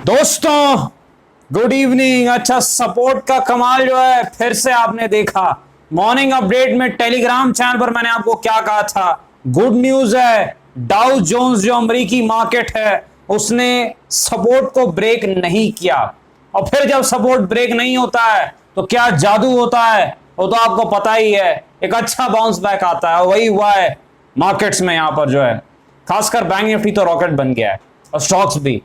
दोस्तों good evening. अच्छा, support का कमाल जो है फिर से आपने देखा। मॉर्निंग अपडेट में टेलीग्राम चैनल पर मैंने आपको क्या कहा था, गुड न्यूज है। डाउ जोन्स जो अमेरिकी मार्केट है उसने सपोर्ट को ब्रेक नहीं किया, और फिर जब सपोर्ट ब्रेक नहीं होता है तो क्या जादू होता है वो तो आपको पता ही है, एक अच्छा बाउंस बैक आता है। वही हुआ है मार्केट्स में। यहां पर जो है खासकर बैंक निफ्टी तो रॉकेट बन गया है, और स्टॉक्स भी।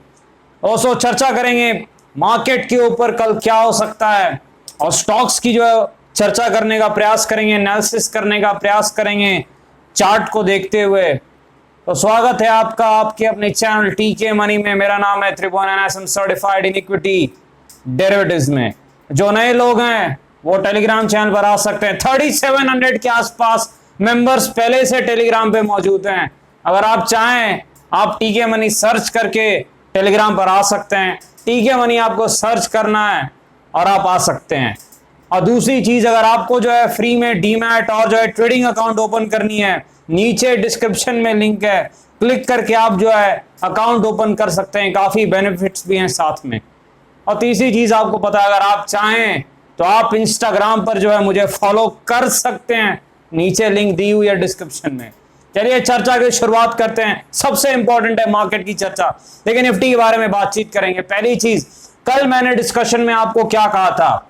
दोस्तों चर्चा करेंगे मार्केट के ऊपर कल क्या हो सकता है, और स्टॉक्स की जो है चर्चा करने का प्रयास करेंगे, एनालिसिस करने का प्रयास करेंगे चार्ट को देखते हुए। तो स्वागत है आपका आपके अपने चैनल टीके मनी में। मेरा नाम है Tribhuvan NSM certified in equity derivatives में। जो नए लोग हैं वो टेलीग्राम चैनल पर आ सकते हैं। 3700 के आसपास मेंबर्स पहले से टेलीग्राम पे मौजूद हैं। अगर आप चाहें आप टीके मनी सर्च करके टेलीग्राम पर आ सकते हैं। टीके मनी आपको सर्च करना है और आप आ सकते हैं। और दूसरी चीज, अगर आपको जो है फ्री में डीमैट और जो है ट्रेडिंग अकाउंट ओपन करनी है, नीचे डिस्क्रिप्शन में लिंक है, क्लिक करके आप जो है अकाउंट ओपन कर सकते हैं। काफी बेनिफिट्स भी हैं साथ में। और तीसरी चीज आपको पता है, अगर आप चाहें तो आप इंस्टाग्राम पर जो है मुझे फॉलो कर सकते हैं, नीचे लिंक दी हुई है डिस्क्रिप्शन में। चलिए चर्चा की शुरुआत करते हैं। सबसे इंपॉर्टेंट है मार्केट की चर्चा, लेकिन निफ्टी के बारे में बातचीत करेंगे। पहली चीज, कल मैंने डिस्कशन में आपको क्या कहा था,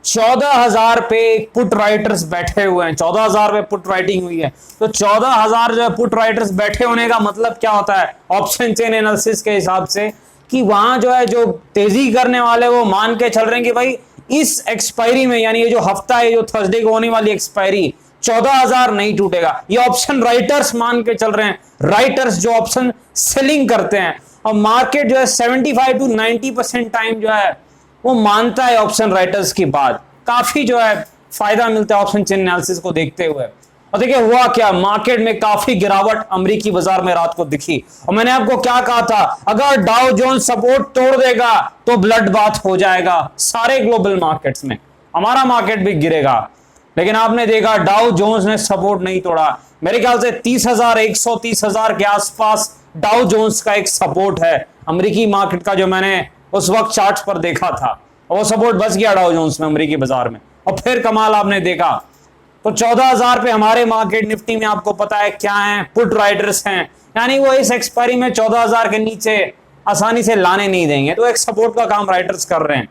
14,000 पे पुट राइटर्स बैठे हुए हैं। 14,000 पे पुट राइटिंग हुई है, तो 14,000 जो है पुट राइटर्स बैठे होने का मतलब क्या होता है ऑप्शन चेन एनालिसिस के हिसाब से, कि वहां जो है जो तेजी करने वाले वो मान के चल रहे हैं कि भाई इस एक्सपायरी में, यानी ये जो हफ्ता है, जो थर्सडे को होने वाली एक्सपायरी, 14,000 नहीं टूटेगा। ये ऑप्शन राइटर्स मान के चल रहे हैं, राइटर्स जो ऑप्शन सेलिंग करते हैं। और मार्केट जो है 75 to 90% टाइम जो है वो मानता है ऑप्शन राइटर्स की बात। काफी जो है फायदा मिलता है ऑप्शन चेन एनालिसिस को देखते हुए। और देखिए हुआ क्या, मार्केट में काफी गिरावट अमेरिकी बाजार में रात को दिखी। और मैंने आपको क्या कहा था, अगर डाउ जोन्स सपोर्ट तोड़ देगा तो ब्लड बाथ हो जाएगा सारे ग्लोबल मार्केट्स में, हमारा मार्केट भी गिरेगा। लेकिन आपने देखा डाउ जोन्स ने सपोर्ट नहीं तोड़ा। मेरे ख्याल से 30,000 130,000 के आसपास डाउ जोन्स का एक सपोर्ट है अमेरिकी मार्केट का, जो मैंने उस वक्त चार्ट पर देखा था। और वो सपोर्ट बच गया डाउ जोन्स में अमेरिकी बाजार में। और फिर कमाल आपने देखा, तो 14,000 पे हमारे मार्केट निफ्टी में आपको पता है क्या है, पुट राइडर्स हैं, यानी वो इस एक्सपायरी में 14,000 के नीचे आसानी से लाने नहीं देंगे। तो एक सपोर्ट का काम राइडर्स कर रहे हैं।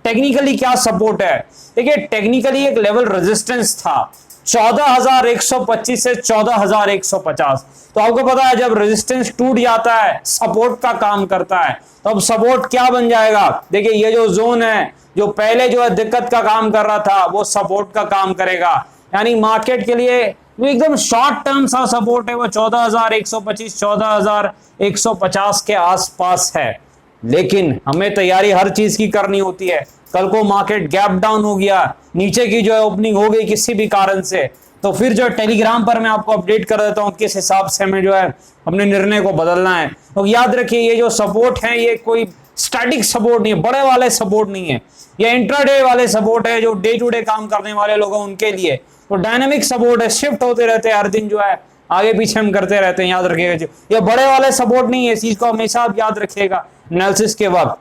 टेक्निकली क्या सपोर्ट है, देखिए टेक्निकली एक लेवल रेजिस्टेंस था 14,125 से 14,150। तो आपको पता है जब रेजिस्टेंस टूट जाता है सपोर्ट का काम करता है। तो अब सपोर्ट क्या बन जाएगा, देखिए ये जो जोन है जो पहले जो है दिक्कत का काम कर रहा था वो सपोर्ट का काम करेगा। यानी मार्केट के लिए जो एकदम शॉर्ट टर्म सा सपोर्ट है वो 14,125 14,150 के आसपास है। लेकिन हमें तैयारी हर चीज की करनी होती है। कल को मार्केट गैप डाउन हो गया, नीचे की जो है ओपनिंग हो गई किसी भी कारण से, तो फिर जो टेलीग्राम पर मैं आपको अपडेट कर देता हूं किस हिसाब से हमें जो है अपने निर्णय को बदलना है। तो याद रखिए ये जो सपोर्ट है ये कोई स्टैटिक सपोर्ट नहीं है, बड़े वाले सपोर्ट नहीं है, ये इंट्राडे वाले सपोर्ट है जो डे टू डे काम करने वाले लोग हैं उनके लिए। तो डायनामिक सपोर्ट है, शिफ्ट होते रहते हैं हर दिन, जो है आगे पीछे हम करते रहते हैं, याद रखिएगा। ये बड़े वाले सपोर्ट नहीं है, इस चीज को हमेशा आप याद रखिएगा एनालिसिस के वक्त।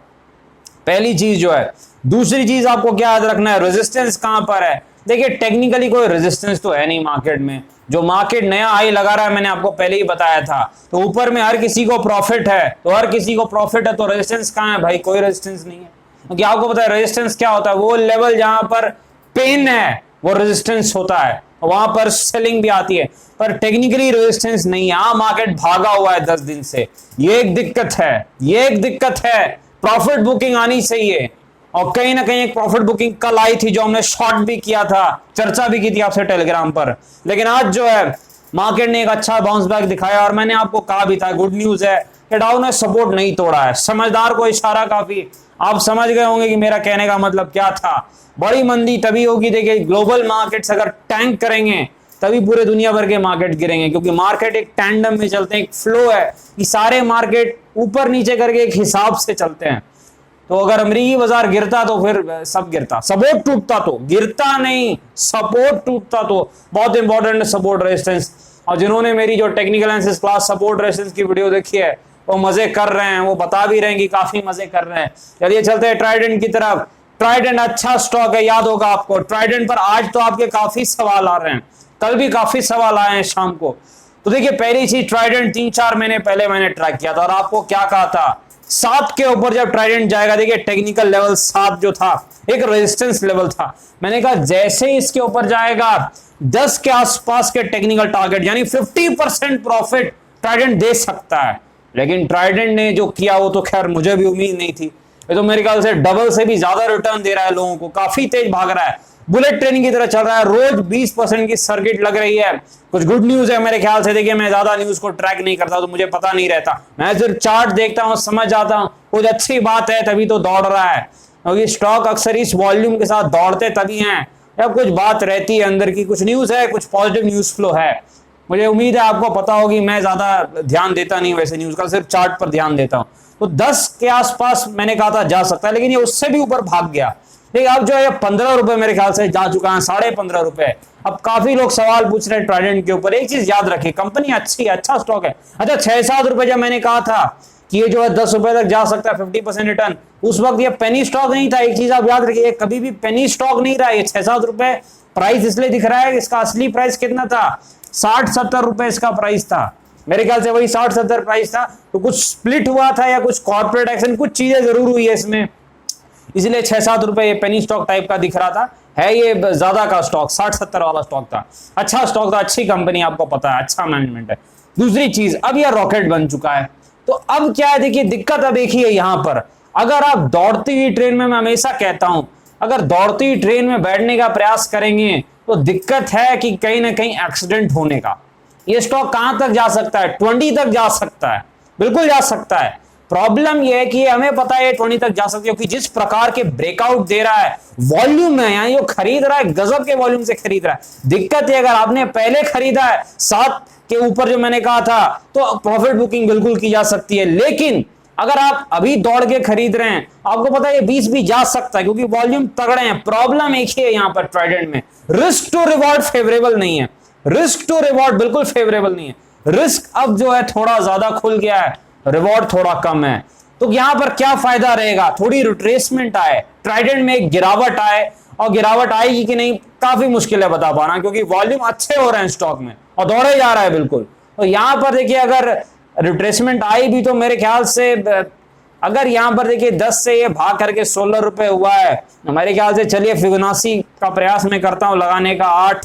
पहली चीज जो है। दूसरी चीज आपको क्या याद रखना है, रेजिस्टेंस कहां पर है। देखिए टेक्निकली कोई रेजिस्टेंस तो है नहीं मार्केट में। जो मार्केट नया हाई लगा रहा है मैंने आपको पहले ही बताया था, तो ऊपर में हर किसी को प्रॉफिट है, तो हर किसी को प्रॉफिट है, तो रेजिस्टेंस कहां है भाई, कोई रेजिस्टेंस नहीं है। क्योंकि आपको पता है रेजिस्टेंस क्या होता है, वो लेवल जहां पर पेन है वो रेजिस्टेंस होता है, वहां पर सेलिंग भी आती है। पर टेक्निकली रेजिस्टेंस नहीं है। हाँ मार्केट भागा हुआ है 10 दिन से, ये एक दिक्कत है, ये एक दिक्कत है। प्रॉफिट बुकिंग आनी चाहिए, और कहीं ना कहीं एक प्रॉफिट बुकिंग कल आई थी जो हमने शॉर्ट भी किया था, चर्चा भी की थी आपसे टेलीग्राम पर। लेकिन आज जो है मार्केट ने एक अच्छा बाउंस बैक दिखाया, और मैंने आपको कहा भी था गुड न्यूज है कि डाउ ने सपोर्ट नहीं तोड़ा है। समझदार को इशारा काफी, आप समझ गए होंगे कि मेरा कहने का मतलब क्या था। बड़ी मंदी तभी होगी, देखिए ग्लोबल मार्केट्स अगर टैंक करेंगे तभी पूरे दुनिया भर के मार्केट गिरेंगे, क्योंकि मार्केट एक टैंडम में चलते हैं, एक फ्लो है कि सारे मार्केट ऊपर नीचे करके एक हिसाब से चलते हैं। तो अगर अमेरिकी बाजार गिरता तो फिर सब गिरता, सपोर्ट टूटता तो, गिरता नहीं सपोर्ट टूटता तो। बहुत इंपॉर्टेंट सपोर्ट रेजिस्टेंस। और जिन्होंने मेरी जो technical analysis class support resistance की वीडियो देखी है वो मजे कर रहे हैं, वो बता भी रहे हैं कि काफी मजे कर रहे हैं। चलिए चलते हैं ट्राइडेंट की तरफ। ट्राइडेंट अच्छा स्टॉक है, याद होगा आपको। ट्राइडेंट पर आज तो आपके काफी सवाल आ रहे हैं, कल भी काफी सवाल आए हैं शाम को। तो देखिए पहली चीज, ट्राइडेंट 3-4 महीने पहले मैंने ट्रैक किया था और आपको क्या कहा था, 7 के ऊपर जब ट्राइडेंट जाएगा, देखिए टेक्निकल लेवल 7 जो था एक रेजिस्टेंस लेवल था। मैंने कहा जैसे ही इसके ऊपर जाएगा 10 के आसपास के टेक्निकल टारगेट यानी 50% प्रॉफिट ट्राइडेंट दे सकता है। लेकिन ट्राइडेंट ने जो किया वो तो खैर मुझे भी उम्मीद नहीं थी। ये तो मेरे ख्याल से डबल से भी ज्यादा रिटर्न दे रहा है लोगों को, काफी तेज भाग रहा है, बुलेट ट्रेन की तरह चल रहा है। रोज 20% की सर्किट लग रही है। कुछ गुड न्यूज है मेरे ख्याल से। देखिए मैं ज्यादा न्यूज को ट्रैक नहीं करता तो मुझे पता नहीं रहता, मैं सिर्फ चार्ट देखता हूं, समझ जाता हूं कुछ अच्छी बात है तभी तो दौड़ रहा है। क्योंकि स्टॉक अक्सर इस वॉल्यूम के साथ दौड़ते तभी हैं जब कुछ बात रहती है अंदर की, कुछ न्यूज है, कुछ पॉजिटिव न्यूज फ्लो है। मुझे उम्मीद है आपको पता होगी, मैं ज्यादा ध्यान देता नहीं वैसे न्यूज का, सिर्फ चार्ट पर ध्यान देता हूं। तो 10 के आसपास मैंने कहा था जा सकता है, लेकिन ये उससे भी ऊपर भाग गया। देखिए अब जो है 15 रुपए मेरे ख्याल से जा चुका है, 15.5 रुपए। अब काफी लोग सवाल पूछ रहे हैं ट्राइडेंट के ऊपर। एक चीज याद रखिए, कंपनी अच्छी है, अच्छा स्टॉक है। अच्छा 6-7 रुपए जब मैंने कहा था कि ये जो है 10 रुपए तक जा सकता है 50% रिटर्न, उस वक्त ये पेनी स्टॉक नहीं था। एक चीज आप याद रखिए, कभी भी पेनी स्टॉक नहीं रहा। ये 6-7 रुपए प्राइस इसलिए दिख रहा है, इसका असली प्राइस कितना था, 60-70 रुपए इसका प्राइस था। मेरे ख्याल से वही 60-70 प्राइस था। तो कुछ स्प्लिट हुआ था या कुछ कॉर्पोरेट एक्शन, कुछ चीजें जरूर हुई है इसमें, इसलिए 6-7 रुपए ये पेनी स्टॉक टाइप का दिख रहा था। है ये ज्यादा का स्टॉक, 60-70 वाला स्टॉक था, अच्छा स्टॉक था, अच्छी कंपनी, आपको पता है, अच्छा मैनेजमेंट है। दूसरी चीज, अब यह रॉकेट बन चुका है। तो अब क्या है, देखिए दिक्कत अब एक ही है यहां पर। अगर आप दौड़ती हुई ट्रेन में, मैं हमेशा कहता हूं, अगर दौड़ती हुई ट्रेन में बैठने का प्रयास करेंगे तो दिक्कत है कि कहीं ना कहीं एक्सीडेंट होने का। ये स्टॉक कहां तक जा सकता है, 20 तक जा सकता है, बिल्कुल जा सकता है। प्रॉब्लम यह है कि हमें पता है 20 तक जा सकती है, क्योंकि जिस प्रकार के ब्रेकआउट दे रहा है वॉल्यूम में, यानी जो खरीद रहा है गजब के वॉल्यूम से खरीद रहा है। दिक्कत है अगर आपने पहले खरीदा है 7 के ऊपर जो मैंने कहा था, तो प्रॉफिट बुकिंग बिल्कुल की जा सकती है। लेकिन अगर आप अभी दौड़ के खरीद रहे हैं, आपको पता है ये 20 भी जा सकता है, क्योंकि वॉल्यूम तगड़े हैं। प्रॉब्लम एक ही है यहां पर ट्राइडेंट में, रिस्क टू रिवॉर्ड फेवरेबल नहीं है। रिस्क टू रिवॉर्ड बिल्कुल फेवरेबल नहीं है। रिस्क अब जो है थोड़ा ज्यादा खुल गया है, रिवॉर्ड थोड़ा कम है। तो यहां पर क्या फायदा रहेगा, थोड़ी रिट्रेसमेंट आए, ट्राइडेंट में एक गिरावट आए, और गिरावट आएगी कि नहीं काफी मुश्किल है बता पाना, क्योंकि वॉल्यूम अच्छे हो रहे हैं स्टॉक में और दौड़े जा रहा है बिल्कुल। तो यहां पर देखिए अगर रिट्रेसमेंट आई भी तो मेरे ख्याल से, अगर यहां पर देखिए 10 से ये भाग करके 16 रुपए हुआ है, मेरे ख्याल से चलिए फिबोनाची का प्रयास मैं करता हूं लगाने का, 8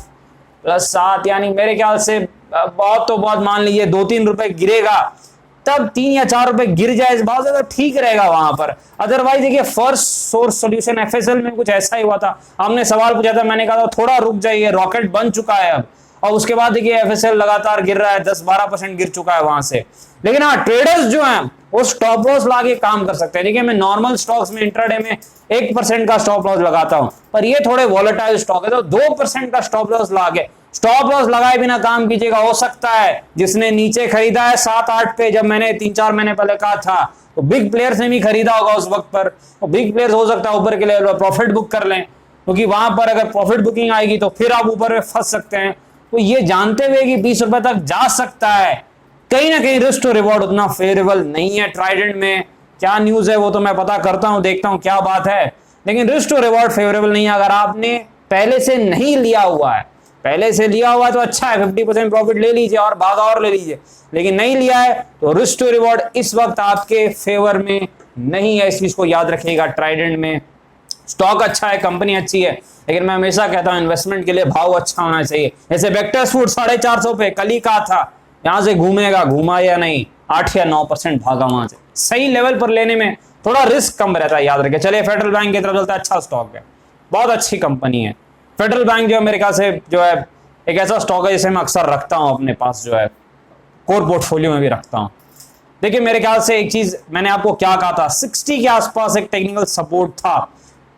+ 7 यानी मेरे ख्याल से बहुत तो बहुत मान लीजिए 2-3 रुपए गिरेगा, तब 3 या 4 रुपए गिर जाए इस बात से तो ठीक रहेगा वहां पर। अदरवाइज देखिए फर्स्ट सोर्स सॉल्यूशन एफएसएल में कुछ ऐसा ही हुआ था, हमने सवाल पूछा था, मैंने कहा था थोड़ा रुक जाइए, रॉकेट बन चुका है अब, और उसके बाद देखिए एफएसएल लगातार गिर रहा है, 10-12% गिर चुका है वहां से। लेकिन हाँ ट्रेडर्स जो हैं वो स्टॉप लॉस लाके काम कर सकते हैं। देखिए मैं नॉर्मल स्टॉक्स में इंट्राडे में 1% का स्टॉप लॉस लगाता हूं, पर ये थोड़े वॉलेटाइल स्टॉक है तो 2% का स्टॉप लॉस लाके, स्टॉप लॉस लगाए बिना काम कीजिएगा। हो सकता है जिसने नीचे खरीदा है 7-8 पे, जब मैंने 3-4 महीने पहले कहा था, तो बिग प्लेयर्स ने भी खरीदा होगा उस वक्त पर, तो बिग प्लेयर्स हो सकता है ऊपर के लेवल पर प्रॉफिट बुक कर लें, क्योंकि वहां पर अगर प्रॉफिट बुकिंग आएगी तो फिर आप ऊपर में फंस सकते हैं। तो ये जानते हुए कि 20 रुपए तक जा सकता है, कहीं ना कहीं रिस्क टू रिवॉर्ड उतना फेवरेबल नहीं है। ट्राइडेंट में क्या न्यूज है वो तो मैं पता करता हूं, देखता हूं क्या बात है, लेकिन रिस्क टू रिवॉर्ड फेवरेबल नहीं है। अगर आपने पहले से नहीं लिया हुआ है, पहले से लिया हुआ है तो अच्छा है, 50% प्रॉफिट ले लीजिए और भागा और ले लीजिए, लेकिन नहीं लिया है तो रिस्क टू रिवॉर्ड इस वक्त आपके फेवर में नहीं है। इस चीज को याद रखिएगा। ट्राइडेंट में स्टॉक अच्छा है, कंपनी अच्छी है, लेकिन मैं हमेशा कहता हूं इन्वेस्टमेंट के लिए भाव अच्छा होना चाहिए। जैसे वेक्टर्स फूड 450 पे कल ही कहा था, यहां से घूमेगा, घूमा या नहीं, 8 या 9% भागा वहां से। सही लेवल पर लेने में थोड़ा रिस्क कम रहता है, याद रखें। चलिए फेडरल बैंक की तरफ चलता है, अच्छा स्टॉक है, बहुत अच्छी कंपनी है। फेडरल बैंक जो है मेरे ख्याल से जो है एक ऐसा स्टॉक है जिसे मैं अक्सर रखता हूं अपने पास, जो है कोर पोर्टफोलियो में भी रखता हूं। देखिए मेरे ख्याल से एक चीज मैंने आपको क्या कहा था, 60 के आसपास एक टेक्निकल सपोर्ट था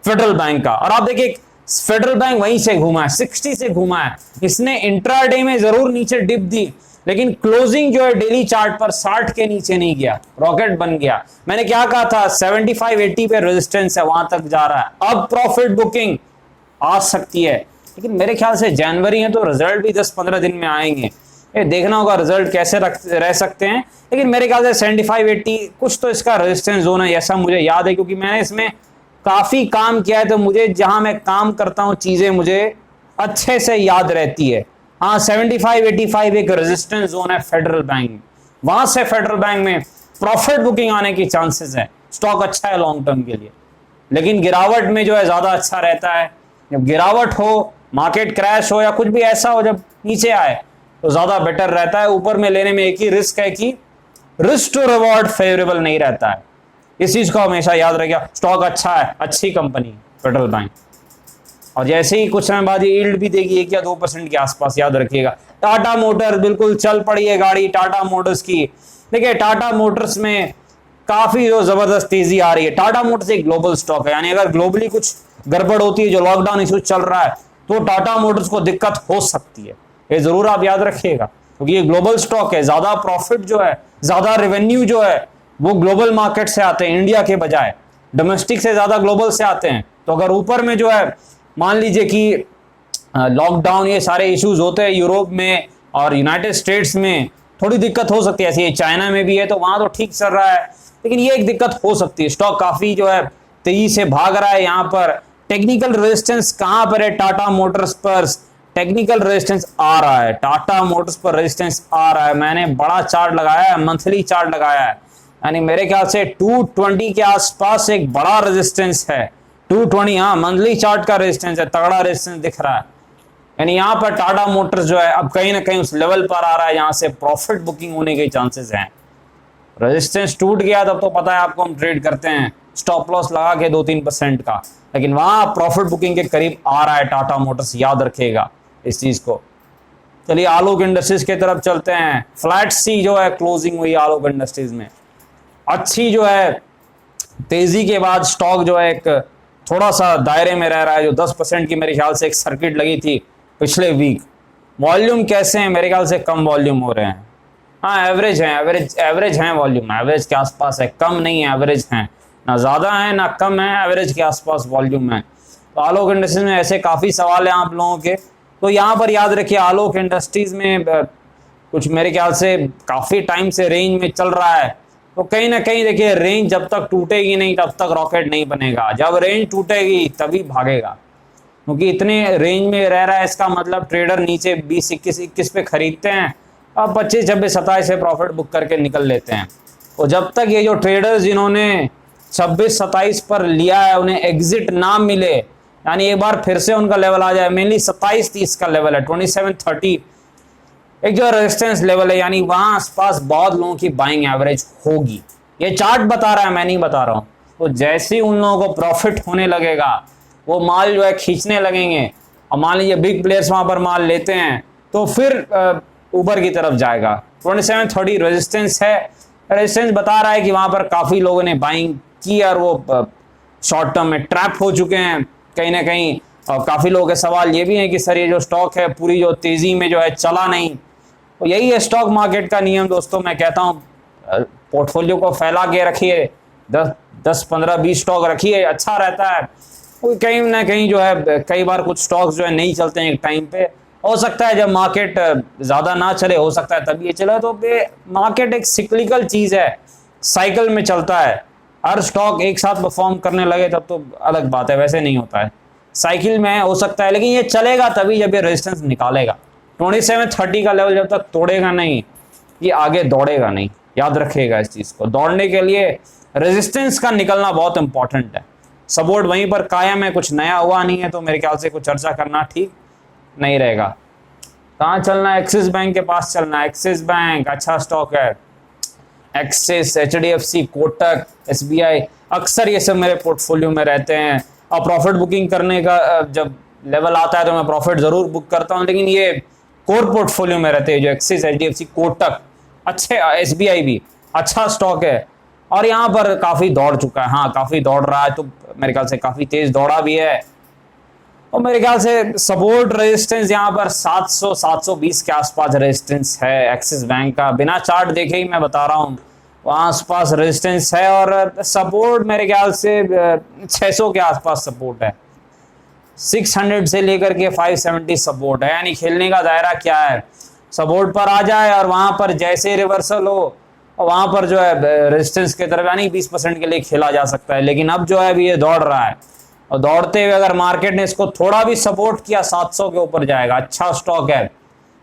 फेडरल बैंक का, और आप देखिए फेडरल बैंक वहीं से घूमा है, 60 से घूमा है। इसने इंट्राडे में जरूर नीचे डिप दी, लेकिन क्लोजिंग जो है डेली चार्ट पर 60 के नीचे नहीं गया, रॉकेट बन गया। मैंने क्या कहा था, 75-80 पे रेजिस्टेंस है, वहां तक जा रहा है, अब प्रॉफिट बुकिंग आ सकती है। लेकिन मेरे ख्याल से जनवरी है तो रिजल्ट भी 10-15 दिन में आएंगे, ये देखना होगा रिजल्ट कैसे रह सकते हैं, लेकिन मेरे ख्याल से 75-80 कुछ तो इसका रेजिस्टेंस जोन है, ऐसा मुझे याद है क्योंकि मैंने इसमें काफी काम किया है, तो मुझे जहां मैं काम करता हूं चीजें मुझे अच्छे से याद रहती है। हाँ 75-85 एक रेजिस्टेंस जोन है फेडरल बैंक, वहां से फेडरल बैंक में प्रॉफिट बुकिंग आने की चांसेस है, स्टॉक अच्छा है लॉन्ग टर्म के लिए। लेकिन गिरावट में जो है ज्यादा अच्छा रहता है, जब गिरावट हो, मार्केट क्रैश हो या कुछ भी ऐसा हो, जब नीचे आए तो ज्यादा बेटर रहता है। ऊपर में लेने में एक ही रिस्क है कि रिस्क टू रिवॉर्ड फेवरेबल नहीं रहता है, इस चीज को हमेशा याद रखिएगा। स्टॉक अच्छा है, अच्छी कंपनी फेडरल बैंक, और जैसे ही कुछ समय बाद यील्ड भी देगी 1 या 2% के आसपास, याद रखिएगा। टाटा मोटर बिल्कुल चल पड़ी है गाड़ी टाटा मोटर्स की। देखिए टाटा मोटर्स में काफी जो जबरदस्त तेजी आ रही है। टाटा मोटर्स एक ग्लोबल स्टॉक है, यानी अगर ग्लोबली कुछ गड़बड़ होती है, जो लॉकडाउन इशू चल रहा है, तो टाटा मोटर्स को दिक्कत हो सकती है, ये जरूर आप याद रखिएगा, क्योंकि ये ग्लोबल स्टॉक है। ज्यादा प्रॉफिट जो है, ज्यादा रेवेन्यू जो है वो ग्लोबल मार्केट से आते हैं, इंडिया के बजाय डोमेस्टिक से ज्यादा ग्लोबल से आते हैं। तो अगर ऊपर में जो है मान लीजिए कि लॉकडाउन ये सारे इश्यूज होते हैं यूरोप में और यूनाइटेड स्टेट्स में, थोड़ी दिक्कत हो सकती है। ऐसी चाइना में भी है, तो वहां तो ठीक चल रहा है, लेकिन ये एक दिक्कत हो सकती है। स्टॉक काफी जो है तेजी से भाग रहा है। यहाँ पर टेक्निकल रेजिस्टेंस कहां पर है? टाटा मोटर्स पर टेक्निकल रेजिस्टेंस आ रहा है, टाटा मोटर्स पर रेजिस्टेंस आ रहा है। मैंने बड़ा चार्ट लगाया है, मंथली चार्ट लगाया है, यानी मेरे ख्याल से 220 के आसपास एक बड़ा रेजिस्टेंस है। 220, हाँ मंथली चार्ट का रेजिस्टेंस है, तगड़ा रेजिस्टेंस दिख रहा है। यानी यहाँ पर टाटा मोटर्स जो है अब कहीं ना कहीं उस लेवल पर आ रहा है जहां से प्रॉफिट बुकिंग होने के चांसेस हैं। रेजिस्टेंस टूट गया तब तो पता है आपको, हम ट्रेड करते हैं स्टॉप लॉस लगा के 2-3% का, लेकिन वहां प्रॉफिट बुकिंग के करीब आ रहा है टाटा मोटर्स, याद रखिएगा इस चीज को। चलिए आलोक इंडस्ट्रीज की तरफ चलते हैं। फ्लैट सी जो है क्लोजिंग हुई आलोक इंडस्ट्रीज में, अच्छी जो है तेजी के बाद स्टॉक जो है एक थोड़ा सा दायरे में रह रहा है। जो 10% की मेरे ख्याल से एक सर्किट लगी थी पिछले वीक। वॉल्यूम कैसे हैं? मेरे ख्याल से कम वॉल्यूम हो रहे हैं, हाँ एवरेज है, एवरेज है वॉल्यूम, एवरेज के आसपास है, कम नहीं है, एवरेज है, ना ज्यादा है ना कम है, एवरेज के आसपास वॉल्यूम है। तो आलोक इंडस्ट्रीज में ऐसे काफी सवाल हैं आप लोगों के, तो यहाँ पर याद रखिए आलोक इंडस्ट्रीज में कुछ मेरे ख्याल से काफी टाइम से रेंज में चल रहा है। तो कहीं ना कहीं देखिए रेंज जब तक टूटेगी नहीं तब तक रॉकेट नहीं बनेगा, जब रेंज टूटेगी तभी भागेगा, क्योंकि इतने रेंज में रह रहा है, इसका मतलब ट्रेडर नीचे 20-21 पे खरीदते हैं, अब 25-26-27 से प्रॉफिट बुक करके निकल लेते हैं। और जब तक ये जो ट्रेडर्स जिन्होंने 26-27 पर लिया है उन्हें एग्जिट ना मिले, यानी एक बार फिर से उनका लेवल आ जाए, मेनली 27-30 का लेवल है, 27-30 एक जो रेजिस्टेंस लेवल है, यानी वहां आसपास बहुत लोगों की बाइंग एवरेज होगी। ये चार्ट बता रहा है, मैं नहीं बता रहा हूं। तो जैसे ही उन लोगों को प्रॉफिट होने लगेगा वो माल जो है खींचने लगेंगे, और मान लीजिए बिग प्लेयर्स वहां पर माल लेते हैं तो फिर ऊपर की तरफ जाएगा। 27-30 रेजिस्टेंस है, रेजिस्टेंस बता रहा है कि वहां पर काफी लोगों ने बाइंग की और वो शॉर्ट टर्म में ट्रैप हो चुके हैं कहीं ना कहीं। और काफी लोगों के सवाल ये भी हैं कि सर ये जो स्टॉक है पूरी जो तेजी में जो है चला नहीं। तो यही है स्टॉक मार्केट का नियम दोस्तों, मैं कहता हूँ पोर्टफोलियो को फैला के रखिए, 10-15-20 स्टॉक रखिए, अच्छा रहता है। कहीं ना कहीं जो है कई बार कुछ स्टॉक्स जो है नहीं चलते हैं एक टाइम पे, हो सकता है जब मार्केट ज्यादा ना चले हो सकता है तब ये चला। तो मार्केट एक सिक्लिकल चीज है, साइकिल में चलता है, हर स्टॉक एक साथ परफॉर्म करने लगे तब तो अलग बात है, वैसे नहीं होता है, साइकिल में हो सकता है, लेकिन ये चलेगा तभी जब ये रेजिस्टेंस निकालेगा। 27-30 का लेवल जब तक तोड़ेगा नहीं ये आगे दौड़ेगा नहीं, याद रखिएगा इस चीज को। दौड़ने के लिए रेजिस्टेंस का निकलना बहुत इंपॉर्टेंट है। सपोर्ट वहीं पर कायम है, कुछ नया हुआ नहीं है, तो मेरे ख्याल से कुछ चर्चा करना ठीक नहीं रहेगा। कहाँ चलना है? एक्सिस बैंक के पास चलना है। एक्सिस बैंक अच्छा स्टॉक है, एक्सिस, HDFC, कोटक, SBI, अक्सर ये सब मेरे पोर्टफोलियो में रहते हैं। और प्रॉफिट बुकिंग करने का जब लेवल आता है तो मैं प्रॉफिट जरूर बुक करता हूं, लेकिन ये कोर पोर्टफोलियो में रहते हैं जो एक्सिस, HDFC, कोटक, अच्छे, SBI भी अच्छा स्टॉक है। और यहाँ पर काफी दौड़ चुका है, हाँ काफी दौड़ रहा है, तो मेरे ख्याल से काफी तेज दौड़ा भी है। और मेरे ख्याल से सपोर्ट रेजिस्टेंस यहाँ पर 700-720 के आसपास रेजिस्टेंस है एक्सिस बैंक का, बिना चार्ट देखे ही मैं बता रहा हूँ, वहाँ आसपास रेजिस्टेंस है। और सपोर्ट मेरे ख्याल से 600 के आसपास सपोर्ट है, 600 से लेकर के 570 सपोर्ट है, यानी खेलने का दायरा क्या है? सपोर्ट पर आ जाए और वहां पर जैसे रिवर्सल हो और वहां पर जो है रेजिस्टेंस की तरफ यानी 20% के लिए खेला जा सकता है। लेकिन अब जो है अभी ये दौड़ रहा है और दौड़ते हुए अगर मार्केट ने इसको थोड़ा भी सपोर्ट किया 700 के ऊपर जाएगा। अच्छा स्टॉक है,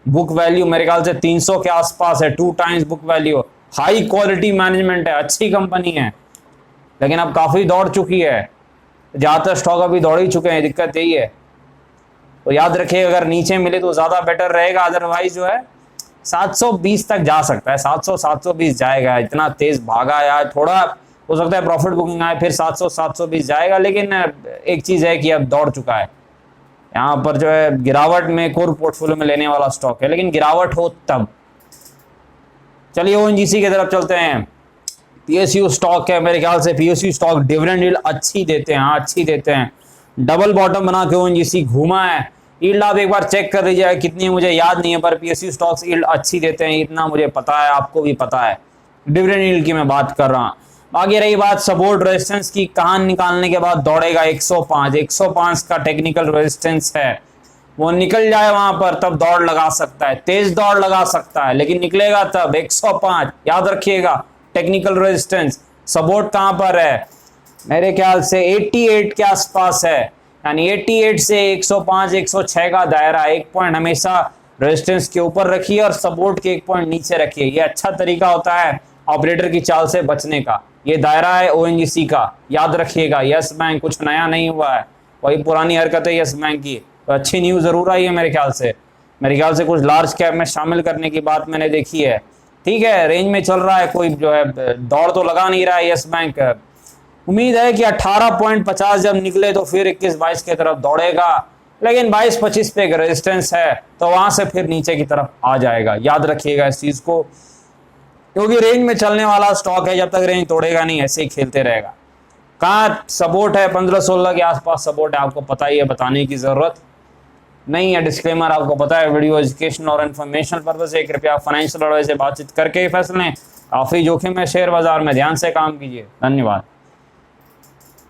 बुक वैल्यू मेरे ख्याल से 300 के आसपास है, 2 times book value, high quality management है, अच्छी कंपनी है। लेकिन अब काफी दौड़ चुकी है, ज्यादातर स्टॉक अभी दौड़ ही चुके हैं, दिक्कत यही है। तो याद रखिए अगर नीचे मिले तो ज्यादा बेटर रहेगा, अदरवाइज जो है 720 तक जा सकता है, 700-720 जाएगा। इतना तेज भागा यार, थोड़ा हो सकता है प्रॉफिट बुकिंग आए फिर 700-720 जाएगा। लेकिन एक चीज है कि अब दौड़ चुका है, यहाँ पर जो है गिरावट में कोर पोर्टफोलियो में लेने वाला स्टॉक है, लेकिन गिरावट हो तब। चलिए ओएनजीसी की तरफ चलते हैं। पीएसयू स्टॉक है, मेरे ख्याल से पीएसयू स्टॉक डिविडेंड यील्ड अच्छी देते हैं, अच्छी देते हैं। डबल बॉटम बना के ओएनजीसी घूमा है। यील्ड आप एक बार चेक कर लीजिए कितनी, मुझे याद नहीं है, पर पीएसयू स्टॉक्स यील्ड अच्छी देते हैं, इतना मुझे पता है, आपको भी पता है। डिविडेंड यील्ड की मैं बात कर रहा हूँ। बाकी रही बात सपोर्ट रेजिस्टेंस की, कहां निकालने के बाद दौड़ेगा 105 का टेक्निकल रेजिस्टेंस है, वो निकल जाए वहां पर तब दौड़ लगा सकता है, तेज दौड़ लगा सकता है, लेकिन निकलेगा तब 105। याद रखिएगा टेक्निकल रेजिस्टेंस। सपोर्ट कहां पर है, मेरे ख्याल से 88 के आसपास है, यानी 88 से 105 106 का दायरा। एक पॉइंट हमेशा रेजिस्टेंस के ऊपर रखिए और सपोर्ट के एक पॉइंट नीचे रखिए, ये अच्छा तरीका होता है ऑपरेटर की चाल से बचने का। ये दायरा है ओएनजीसी का, याद रखिएगा। यस बैंक कुछ नया नहीं हुआ है, वही पुरानी हरकत है यस बैंक की। तो अच्छी न्यूज जरूर आई है मेरे ख्याल से कुछ लार्ज कैप में शामिल करने की बात मैंने देखी है। ठीक है, रेंज में चल रहा है, कोई जो है दौड़ तो लगा नहीं रहा है यस बैंक। उम्मीद है कि 18.50 जब निकले तो फिर 21-22 की तरफ दौड़ेगा, लेकिन 22-25 पे एक रेजिस्टेंस है तो वहां से फिर नीचे की तरफ आ जाएगा। याद रखिएगा इस चीज को, क्योंकि रेंज में चलने वाला स्टॉक है, जब तक रेंज तोड़ेगा नहीं ऐसे ही खेलते रहेगा। कहाँ सपोर्ट है, 15-16 के आसपास सपोर्ट है, आपको पता ही है, बताने की जरूरत नहीं है। डिस्क्लेमर आपको पता है, वीडियो एजुकेशन और इन्फॉर्मेशन पर्पस है, कृपया फाइनेंशियल एडवाइस से बातचीत करके ही फैसले लें। काफी जोखिम है शेयर बाजार में, ध्यान से काम कीजिए। धन्यवाद।